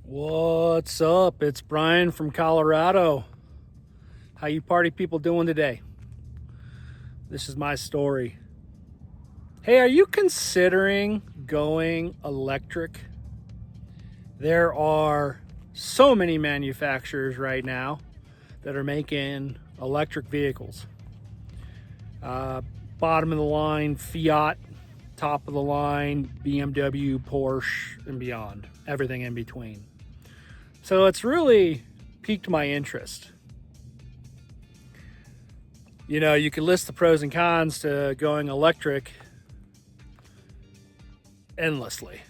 What's up? It's Brian from Colorado. How you party people doing today? This is my story. Hey, are you considering going electric? There are so many manufacturers right now that are making electric vehicles. Bottom of the line, Fiat, top of the line, BMW, Porsche, and beyond. Everything in between. So it's really piqued my interest. You know, you could list the pros and cons to going electric endlessly.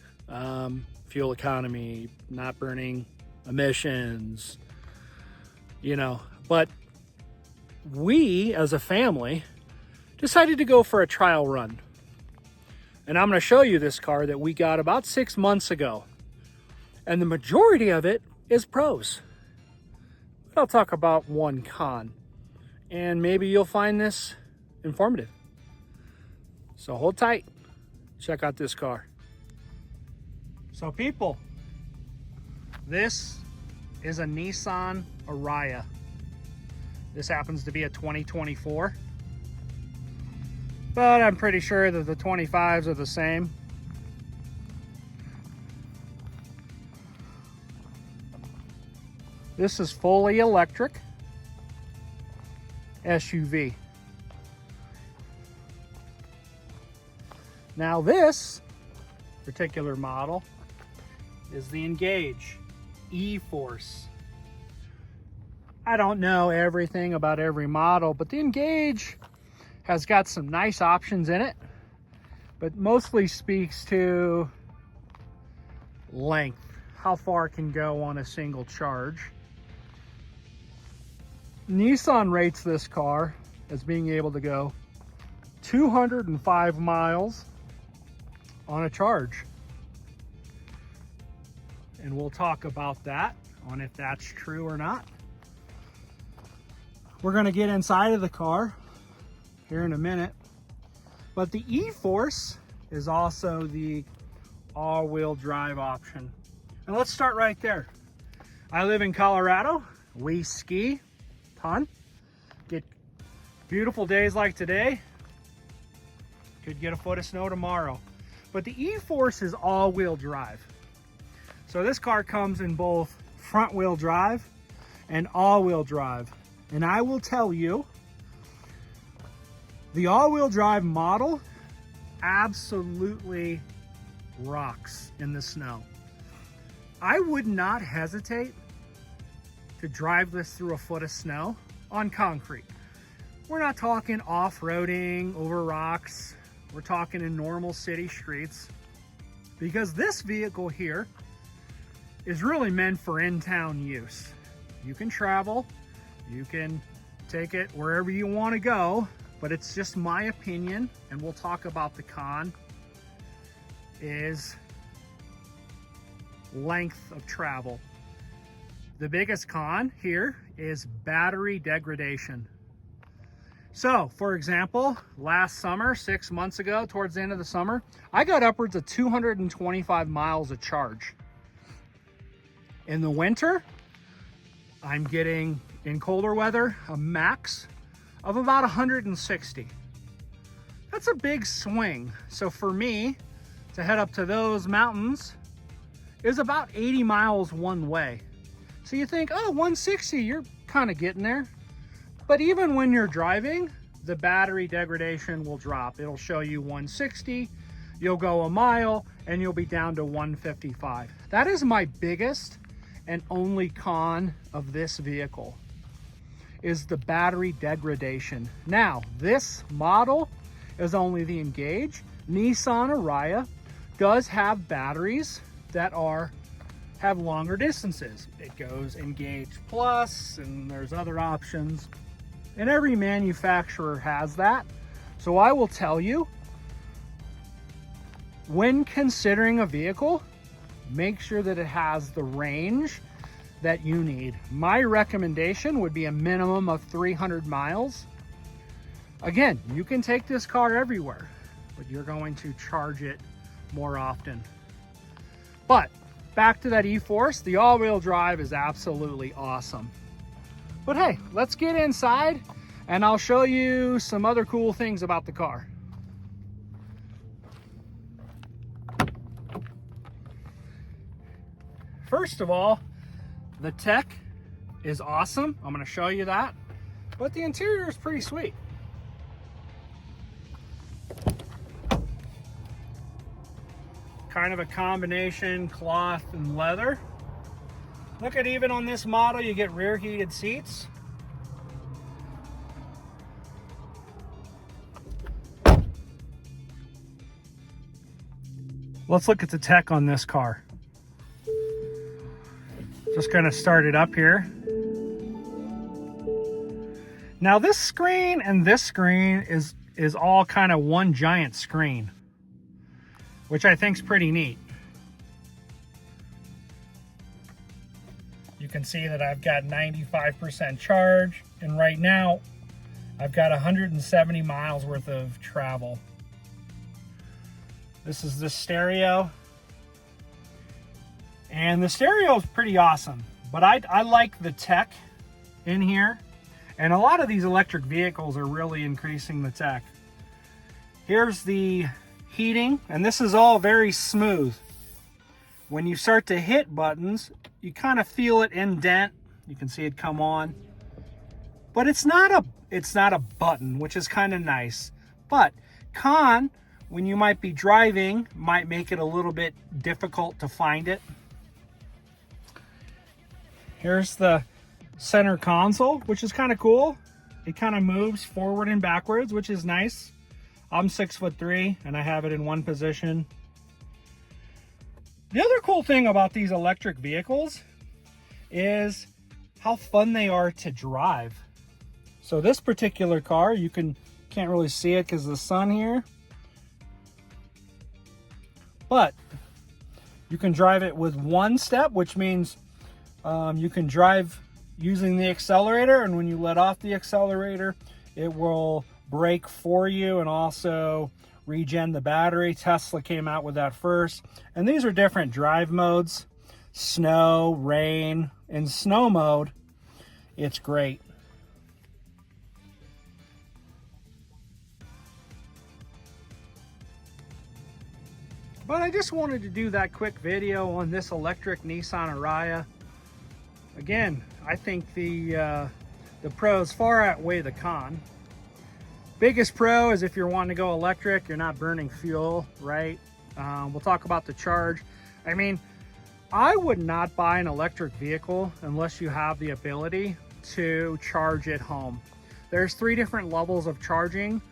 Fuel economy, not burning emissions, but we as a family decided to go for a trial run. And I'm going to show you this car that we got about 6 months ago. And the majority of it is pros. But I'll talk about one con. And maybe you'll find this informative. So hold tight. Check out this car. So people, this is a Nissan Ariya. This happens to be a 2024. But I'm pretty sure that the 25s are the same. This is fully electric SUV. Now this particular model is the Engage E-Force. I don't know everything about every model, but the Engage has got some nice options in it, but mostly speaks to length, how far it can go on a single charge. Nissan rates this car as being able to go 205 miles on a charge. And we'll talk about that, on if that's true or not. We're gonna get inside of the car here in a minute. But the E-Force is also the all-wheel drive option. And let's start right there. I live in Colorado. We ski a ton. Get beautiful days like today. Could get a foot of snow tomorrow. But the E-Force is all-wheel drive. So this car comes in both front-wheel drive and all-wheel drive. And I will tell you, the all-wheel drive model absolutely rocks in the snow. I would not hesitate to drive this through a foot of snow on concrete. We're not talking off-roading over rocks. We're talking in normal city streets, because this vehicle here is really meant for in-town use. You can travel, you can take it wherever you want to go, but it's just my opinion, and we'll talk about the con, is length of travel. The biggest con here is battery degradation. So, for example, last summer, 6 months ago, towards the end of the summer, I got upwards of 225 miles of charge. In the winter, I'm getting, in colder weather, a max of about 160. That's a big swing. So for me to head up to those mountains is about 80 miles one way. So you think, oh, 160, you're kind of getting there. But even when you're driving, the battery degradation will drop. It'll show you 160, you'll go a mile, and you'll be down to 155. That is my biggest and only con of this vehicle, is the battery degradation. Now, this model is only the Engage. Nissan Araya does have batteries that have longer distances. It goes Engage Plus, and there's other options. And every manufacturer has that. So I will tell you, when considering a vehicle, make sure that it has the range that you need. My recommendation would be a minimum of 300 miles. Again, you can take this car everywhere, but you're going to charge it more often. But back to that e-Force, the all-wheel drive is absolutely awesome. But hey, let's get inside and I'll show you some other cool things about the car. First of all, the tech is awesome. I'm going to show you that. But the interior is pretty sweet. Kind of a combination cloth and leather. Look at, even on this model, you get rear heated seats. Let's look at the tech on this car. Just gonna start it up here. Now this screen and this screen is all kind of one giant screen, which I think is pretty neat. You can see that I've got 95% charge, and right now I've got 170 miles worth of travel. This is the stereo. And the stereo is pretty awesome, but I like the tech in here. And a lot of these electric vehicles are really increasing the tech. Here's the heating, and this is all very smooth. When you start to hit buttons, you kind of feel it indent. You can see it come on. But it's not a button, which is kind of nice. But con, when you might be driving, might make it a little bit difficult to find it. Here's the center console, which is kind of cool. It kind of moves forward and backwards, which is nice. I'm 6'3" and I have it in one position. The other cool thing about these electric vehicles is how fun they are to drive. So this particular car, you can't really see it because of the sun here, but you can drive it with one step, which means you can drive using the accelerator, and when you let off the accelerator, it will brake for you and also regen the battery. Tesla came out with that first. And these are different drive modes: snow, rain. In snow mode, it's great. But I just wanted to do that quick video on this electric Nissan Araya. Again, I think the pros far outweigh the con. Biggest pro is if you're wanting to go electric, you're not burning fuel, right? We'll talk about the charge. I mean, I would not buy an electric vehicle unless you have the ability to charge at home. There's 3 different levels of charging.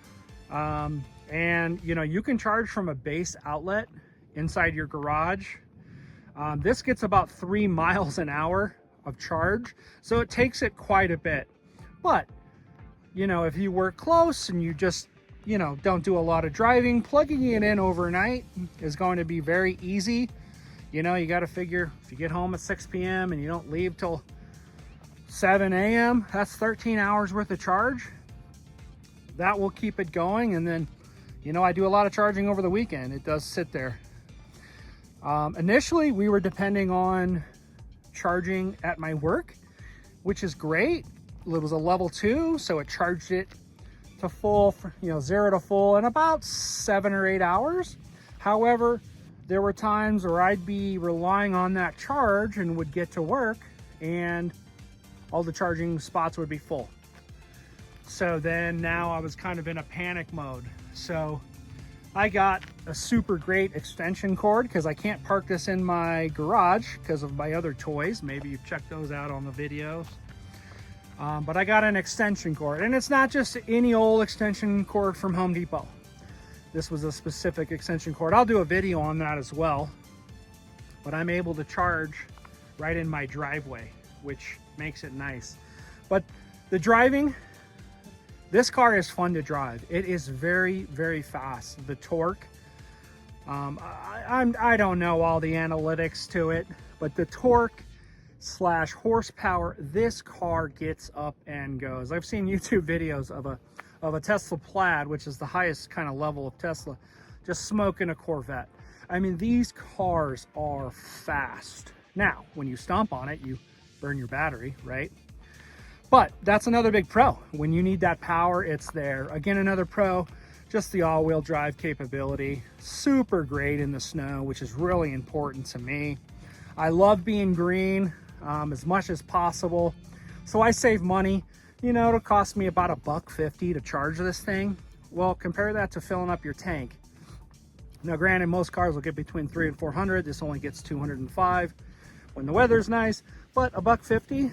And you know, you can charge from a base outlet inside your garage. This gets about 3 miles an hour of charge, so it takes it quite a bit. But you know, if you work close and you just, you know, don't do a lot of driving, plugging it in overnight is going to be very easy. You know, you got to figure, if you get home at 6 p.m. and you don't leave till 7 a.m., that's 13 hours worth of charge. That will keep it going. And then, you know, I do a lot of charging over the weekend. It does sit there. Initially, we were depending on charging at my work, which is great. It was a level 2, so it charged it to full, you know, 0 to full in about 7 or 8 hours. However, there were times where I'd be relying on that charge and would get to work and all the charging spots would be full. So then now I was kind of in a panic mode. So I got a super great extension cord because I can't park this in my garage because of my other toys. Maybe you've checked those out on the videos. But I got an extension cord, and it's not just any old extension cord from Home Depot. This was a specific extension cord. I'll do a video on that as well. But I'm able to charge right in my driveway, which makes it nice. But the driving, this car is fun to drive. It is very, very fast. The torque, I don't know all the analytics to it, but the torque / horsepower, this car gets up and goes. I've seen YouTube videos of a Tesla Plaid, which is the highest kind of level of Tesla, just smoking a Corvette. I mean, these cars are fast. Now, when you stomp on it, you burn your battery, right? But that's another big pro. When you need that power, it's there. Again, another pro, just the all-wheel drive capability. Super great in the snow, which is really important to me. I love being green as much as possible. So I save money. You know, it'll cost me about $1.50 to charge this thing. Well, compare that to filling up your tank. Now, granted, most cars will get between 300 and 400. This only gets 205 when the weather's nice, but $1.50,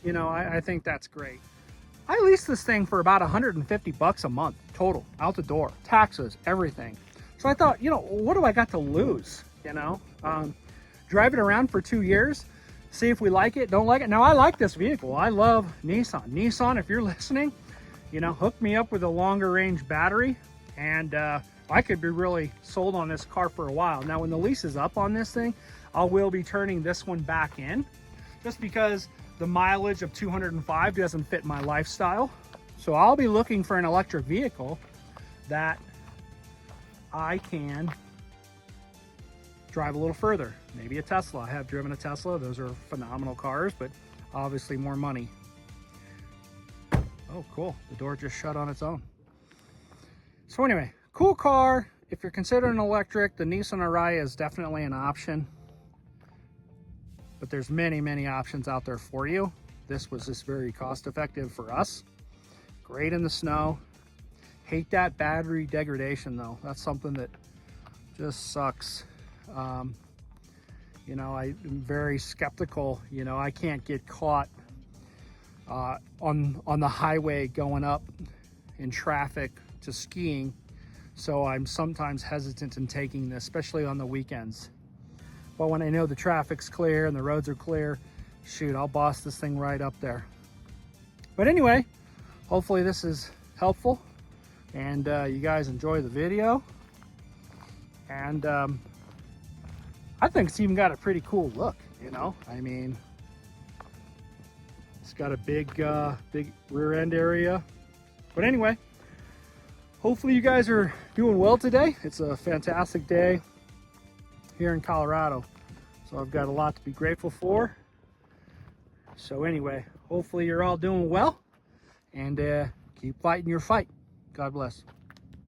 you know, I think that's great. I lease this thing for about 150 bucks a month total, out the door, taxes, everything. So I thought, you know, what do I got to lose? You know, drive it around for 2 years, see if we like it, don't like it. Now, I like this vehicle. I love Nissan. Nissan, if you're listening, you know, hook me up with a longer range battery, and I could be really sold on this car for a while. Now, when the lease is up on this thing, I will be turning this one back in, just because the mileage of 205 doesn't fit my lifestyle. So I'll be looking for an electric vehicle that I can drive a little further. Maybe a Tesla. I have driven a Tesla. Those are phenomenal cars, but obviously more money. Oh, cool. The door just shut on its own. So anyway, cool car. If you're considering electric, the Nissan Araya is definitely an option. But there's many, many options out there for you. This was just very cost effective for us. Great in the snow. Hate that battery degradation though. That's something that just sucks. You know, I'm very skeptical. You know, I can't get caught on the highway going up in traffic to skiing. So I'm sometimes hesitant in taking this, especially on the weekends. But when I know the traffic's clear and the roads are clear, shoot, I'll boss this thing right up there. But anyway, hopefully this is helpful and you guys enjoy the video. And I think it's even got a pretty cool look, you know? I mean, it's got a big rear end area. But anyway, hopefully you guys are doing well today. It's a fantastic day here in Colorado. So I've got a lot to be grateful for. So anyway, hopefully you're all doing well and keep fighting your fight. God bless.